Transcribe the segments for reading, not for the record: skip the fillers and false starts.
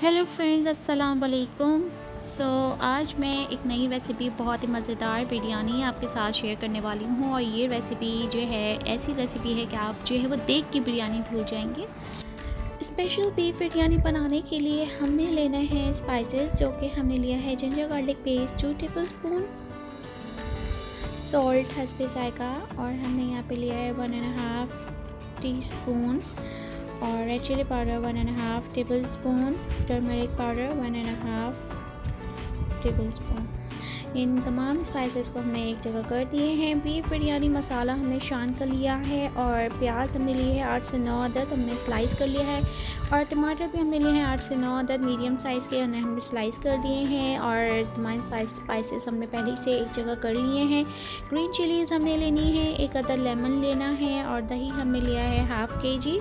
Hello friends, अस्सलाम वालेकुम। आज मैं एक नई रेसिपी, बहुत ही मज़ेदार बिरयानी आपके साथ शेयर करने वाली हूँ। और ये रेसिपी जो है ऐसी रेसिपी है कि आप जो है वो देख के बिरयानी भूल जाएंगे। स्पेशल बीफ बिरयानी बनाने के लिए हमने लेना है स्पाइसेस, जो कि हमने लिया है ginger garlic paste 2 tablespoon, salt हस्बे जायका, और हमने यहाँ पे लिया है 1.5 टीस्पून, और red chilli powder 1.5 tablespoon, turmeric powder 1.5 tablespoon. इन तमाम स्पाइसेस को हमने एक जगह कर दिए हैं। बीफ बिरयानी मसाला हमने शान कर लिया है, और प्याज हमने लिए है 8 से 9 अदद, हमने स्लाइस कर लिया है। और टमाटर भी हमने लिए हैं 8 से 9 अदद मीडियम साइज़ के, उन्हें हमने स्लाइस कर दिए हैं। और तमाम स्पाइसेस हमने पहले से एक जगह कर लिए हैं। ग्रीन चिलीज़ हमने लेनी है, एक अदद लेमन लेना है, और दही हमने लिया है हाफ़ kg।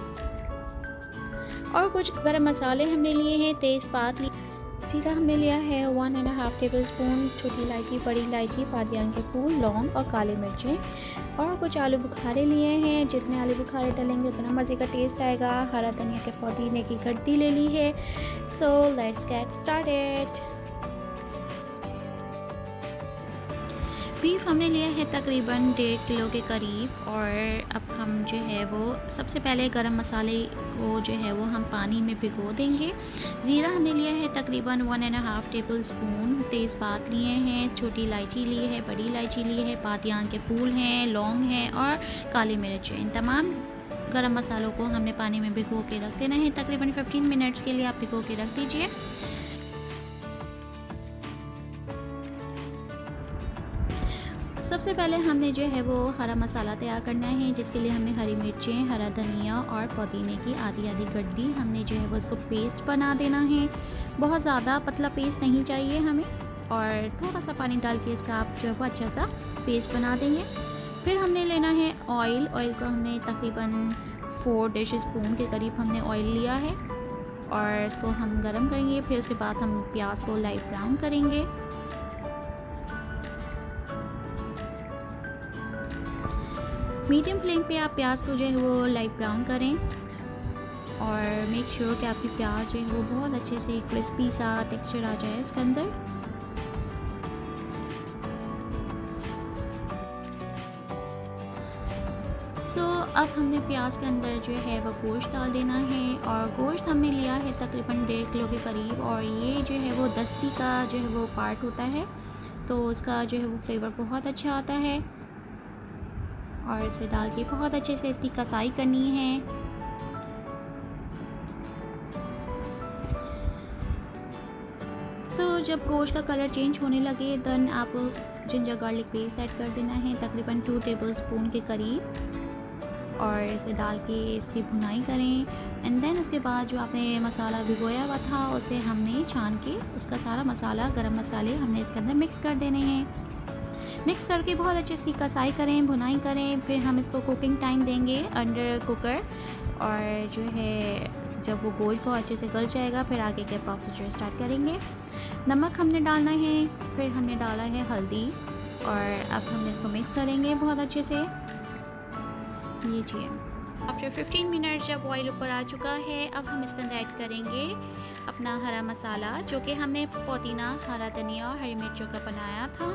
और कुछ गरम मसाले हमने लिए हैं, तेज़पात जीरा हमने लिया है 1.5 टेबलस्पून, छोटी इलायची, बड़ी इलायची, बादियान के फूल, लौंग और काली मिर्चें। और कुछ आलू बुखारे लिए हैं, जितने आलू बुखारे डालेंगे उतना मज़े का टेस्ट आएगा। हरा धनिया के पुदीने की गड्डी ले ली है। So let's get started. Beef हमने लिया है तकरीबन 1.5 किलो के करीब। और अब हम जो है वो सबसे पहले गरम मसाले को जो है वो हम पानी में भिगो देंगे। ज़ीरा हमने लिया है तकरीबन 1.5 टेबलस्पून, तेज़पात लिए हैं, छोटी इलायची ली है, बड़ी इलायची ली है, बादियान के फूल हैं, लौंग हैं और काली मिर्च। इन तमाम गरम मसालों को हमने पानी में भिगो के रख देना है। तकरीबन 15 मिनट्स के लिए आप भिगो के रख दीजिए। सबसे पहले हमने जो है वो हरा मसाला तैयार करना है, जिसके लिए हमने हरी मिर्चें, हरा धनिया और पुदीने की आधी आधी गड्डी हमने जो है वो उसको पेस्ट बना देना है। बहुत ज़्यादा पतला पेस्ट नहीं चाहिए हमें, और थोड़ा सा पानी डाल के इसका आप जो है वो अच्छा सा पेस्ट बना देंगे। फिर हमने लेना है ऑयल को हमने तकरीबन 4 डिश स्पून के करीब हमने ऑयल लिया है, और इसको हम गर्म करेंगे। फिर उसके बाद हम प्याज को लाइट ब्राउन करेंगे। मीडियम फ्लेम पे आप प्याज को जो है वो लाइट ब्राउन करें, और मेक श्योर कि आपकी प्याज जो है वो बहुत अच्छे से क्रिस्पी सा टेक्सचर आ जाए इसके अंदर। अब हमने प्याज के अंदर जो है वो गोश्त डाल देना है, और गोश्त हमने लिया है तकरीबन 1.5 किलो के करीब। और ये जो है वो दस्ती का जो है वो पार्ट होता है, तो उसका जो है वो फ्लेवर बहुत अच्छा आता है। और इसे डाल के बहुत अच्छे से इसकी कसाई करनी है। जब गोश्त का कलर चेंज होने लगे, देन आप जिंजर गार्लिक पेस्ट ऐड कर देना है तकरीबन 2 टेबलस्पून के करीब, और इसे डाल के इसकी भुनाई करें। एंड देन उसके बाद जो आपने मसाला भिगोया हुआ था उसे हमने छान के उसका सारा मसाला, गरम मसाले हमने इसके अंदर मिक्स कर देने हैं। मिक्स करके बहुत अच्छे इसकी कसाई करें, भुनाई करें। फिर हम इसको कुकिंग टाइम देंगे अंडर कुकर, और जो है जब वो गोश्त बहुत अच्छे से गल जाएगा फिर आगे के प्रोसीजर स्टार्ट करेंगे। नमक हमने डालना है, फिर हमने डाला है हल्दी, और अब हमने इसको मिक्स करेंगे बहुत अच्छे से। लीजिए, आफ्टर 15 मिनट जब ऑयल ऊपर आ चुका है, अब हम इसके अंदर ऐड करेंगे अपना हरा मसाला, जो कि हमने पुदीना, हरा धनिया और हरी मिर्चों का बनाया था,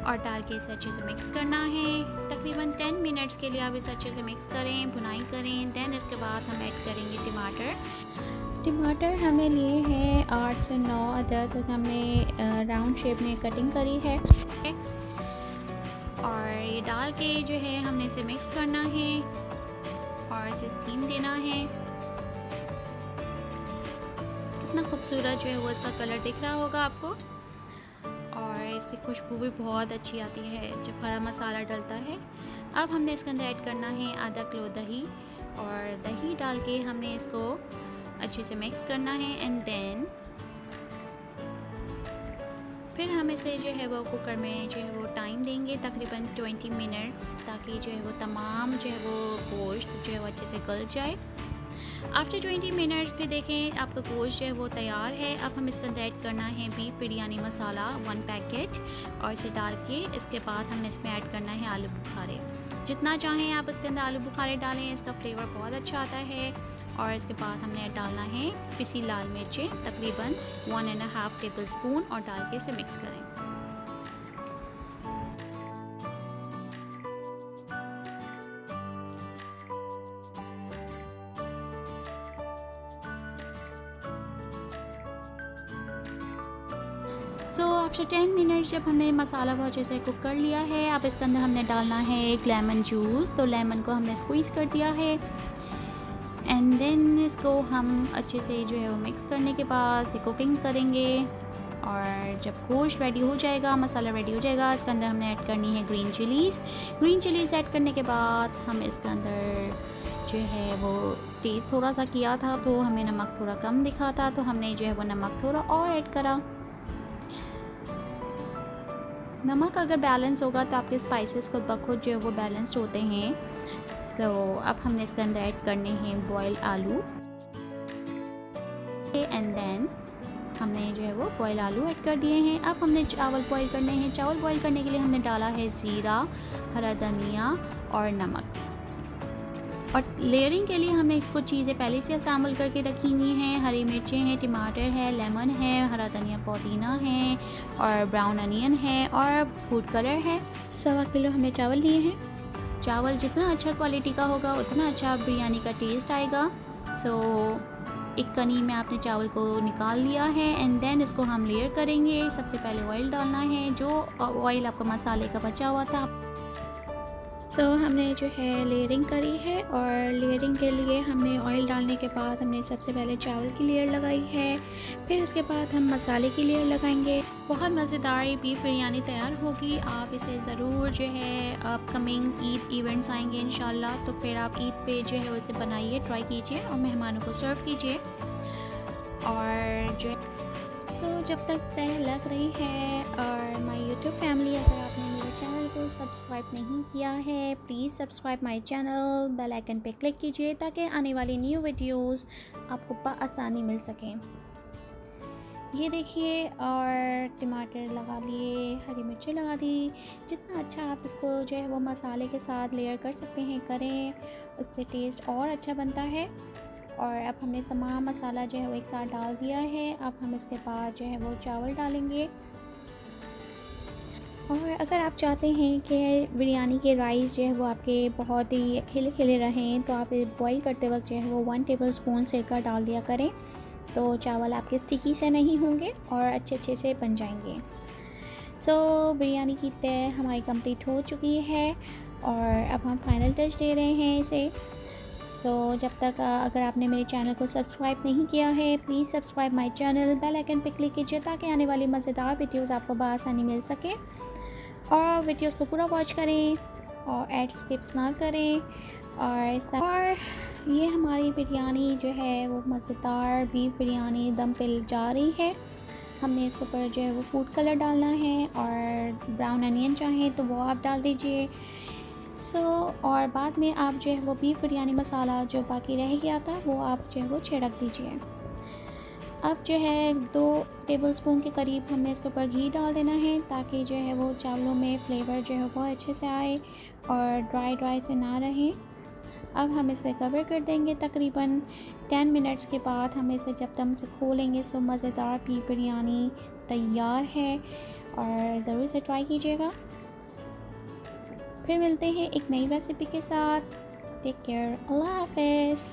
और डाल के इसे अच्छे से मिक्स करना है। तकरीबन 10 मिनट्स के लिए आप इसे अच्छे से मिक्स करें, भुनाई करें। देन इसके बाद हम ऐड करेंगे टमाटर हमने लिए हैं 8 से 9 अदद, तो हमने राउंड शेप में कटिंग करी है, और ये डाल के जो है हमने इसे मिक्स करना है और इसे स्टीम देना है। कितना खूबसूरत जो है वो इसका कलर दिख रहा होगा आपको, और इसकी खुशबू भी बहुत अच्छी आती है जब हरा मसाला डलता है। अब हमने इसके अंदर ऐड करना है आधा किलो दही, और दही डाल के हमने इसको अच्छे से मिक्स करना है। एंड देन फिर हम इसे जो है वो कुकर में जो है वो टाइम देंगे तकरीबन 20 मिनट्स, ताकि जो है वो तमाम जो है वो गोश्त जो है वो अच्छे से गल जाए। आफ्टर 20 मिनट्स पे देखें आपका गोश्त जो है वो तैयार है। अब हम इसके अंदर ऐड करना है बीफ बिरयानी मसाला 1 पैकेट, और इसे डाल के इसके बाद हमने इसमें ऐड करना है आलू बुखारे। जितना चाहें आप इसके अंदर आलू बुखारे डालें, इसका फ्लेवर बहुत अच्छा आता है। और इसके बाद हमने डालना है पिसी लाल मिर्चें तकरीबन 1.5 टेबल स्पून और डाल के इसे मिक्स करें। सो आफ्टर 10 मिनट्स जब हमने मसाला बहुत अच्छे से कुक कर लिया है, अब इसके अंदर हमने डालना है एक लेमन जूस। तो लेमन को हमने स्क्वीज़ कर दिया है एंड देन इसको हम अच्छे से जो है वो मिक्स करने के बाद इसे कुकिंग करेंगे। और जब गोश्त रेडी हो जाएगा, मसाला रेडी हो जाएगा, इसके अंदर हमने ऐड करनी है green chillies. Green chillies add करने के बाद हम इसके अंदर जो है वो टेस्ट थोड़ा सा किया था तो हमें नमक थोड़ा कम दिखा था, तो हमने जो है वो नमक थोड़ा और ऐड करा। नमक अगर बैलेंस होगा तो आपके स्पाइसेस खुद ब खुद जो है वो बैलेंस्ड होते हैं। सो अब हमने इसके अंदर ऐड करने हैं बॉइल्ड आलू एंड देन हमने जो है वो बॉइल्ड आलू ऐड कर दिए हैं। अब हमने चावल बॉईल करने हैं। चावल बॉईल करने के लिए हमने डाला है ज़ीरा, हरा धनिया और नमक। और लेयरिंग के लिए हमने कुछ चीज़ें पहले से असेंबल करके रखी हुई हैं। हरी मिर्चें हैं, टमाटर है, लेमन है, हरा धनिया पुदीना है और ब्राउन अनियन है और फूड कलर है। 1.25 किलो हमने चावल लिए हैं। चावल जितना अच्छा क्वालिटी का होगा उतना अच्छा बिरयानी का टेस्ट आएगा। सो एक कनी में आपने चावल को निकाल लिया है एंड देन इसको हम लेयर करेंगे। सबसे पहले ऑयल डालना है, जो ऑयल आपका मसाले का बचा हुआ था। सो हमने जो है लेयरिंग करी है और लेयरिंग के लिए हमने ऑयल डालने के बाद हमने सबसे पहले चावल की लेयर लगाई है, फिर उसके बाद हम मसाले की लेयर लगाएंगे। बहुत मज़ेदार बीफ बिरयानी तैयार होगी। आप इसे ज़रूर जो है अपकमिंग ईद इवेंट्स आएंगे इंशाल्लाह, तो फिर आप ईद पे जो है उसे बनाइए, ट्राई कीजिए और मेहमानों को सर्व कीजिए। और जो जब तक तय लग रही है और माय यूट्यूब फैमिली, अगर आपने मेरे चैनल को सब्सक्राइब नहीं किया है please subscribe my channel, bell icon पे क्लिक कीजिए ताकि आने वाली न्यू वीडियोस आपको बआसानी मिल सकें। ये देखिए, और टमाटर लगा लिए, हरी मिर्ची लगा दी। जितना अच्छा आप इसको जो है वो मसाले के साथ लेयर कर सकते हैं करें, उससे टेस्ट और अच्छा बनता है। और अब हमने तमाम मसाला जो है वो एक साथ डाल दिया है। अब हम इसके बाद जो है वो चावल डालेंगे। और अगर आप चाहते हैं कि बिरयानी के राइस जो है वो आपके बहुत ही खिले खिले रहें, तो आप बॉईल करते वक्त जो है वो 1 टेबल स्पून सिरका डाल दिया करें, तो चावल आपके स्टिकी से नहीं होंगे और अच्छे से बन जाएंगे। सो बिरयानी की तय हमारी कंप्लीट हो चुकी है और अब हम फाइनल टच दे रहे हैं इसे। जब तक अगर आपने मेरे चैनल को सब्सक्राइब नहीं किया है please subscribe my channel, bell icon पे क्लिक कीजिए ताकि आने वाली मज़ेदार वीडियोस आपको बआसानी मिल सके। और वीडियोस को पूरा वॉच करें और एड स्किप्स ना करें। और ये हमारी बिरयानी जो है वो मज़ेदार बीफ बिरयानी दम पे जा रही है। हमने इसके ऊपर जो है वो फूड कलर डालना है और ब्राउन अनियन चाहें तो वो आप डाल दीजिए। और बाद में आप जो है वो बीफ बिरयानी मसाला जो बाकी रह गया था वो आप जो है वो छिड़क दीजिए। अब जो है 2 टेबल स्पून के करीब हमने इसके ऊपर घी डाल देना है ताकि जो है वो चावलों में फ्लेवर जो है बहुत अच्छे से आए और ड्राई से ना रहे। अब हम इसे कवर कर देंगे तकरीबन 10 मिनट्स के बाद। हम इसे जब तक इसे खोलेंगे सो मज़ेदार बीफ बिरयानी तैयार है और ज़रूर से ट्राई कीजिएगा। फिर मिलते हैं एक नई रेसिपी के साथ। टेक केयर, अल्लाह हाफ़िज़।